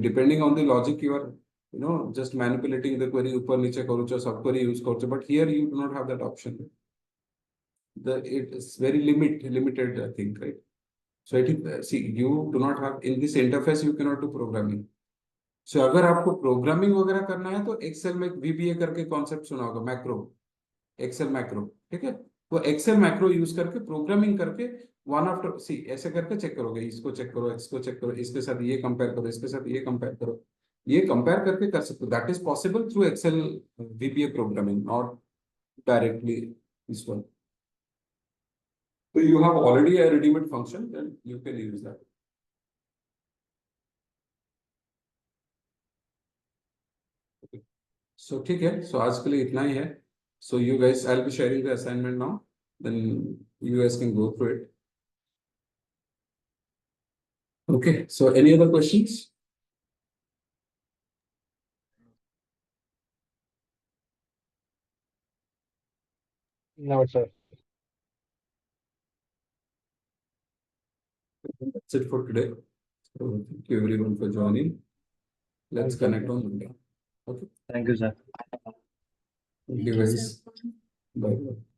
Depending on the logic you are just manipulating the query upar niche karucho sub query use karucho but here you do not have that option. It is very limited I think right? So see you do not have in this interface you cannot do programming. So अगर आपको programming वगैरह करना है तो Excel में VBA करके concept सुना होगा मैक्रो एक्सेल मैक्रो ठीक है वो एक्सेल मैक्रो यूज करके प्रोग्रामिंग करके वन आफ्टर सी ऐसे करके चेक करोगे इसको चेक करो इसको चेक करो इसके साथ ये कंपेयर करो इसके साथ ये कंपेयर करो ये कंपेयर करके कर सकते हो that is possible through Excel VBA programming not directly this one so you have already a ready-made function then you can use that. So ठीक है so आज के लिए इतना ही है so you guys I'll be sharing the assignment now then you guys can go through it. Okay, so any other questions? No, sir. That's it for today. So thank you everyone for joining. Let's Thank you. connect on Monday. Okay, Thank you, sir. thank you guys. sir. Bye.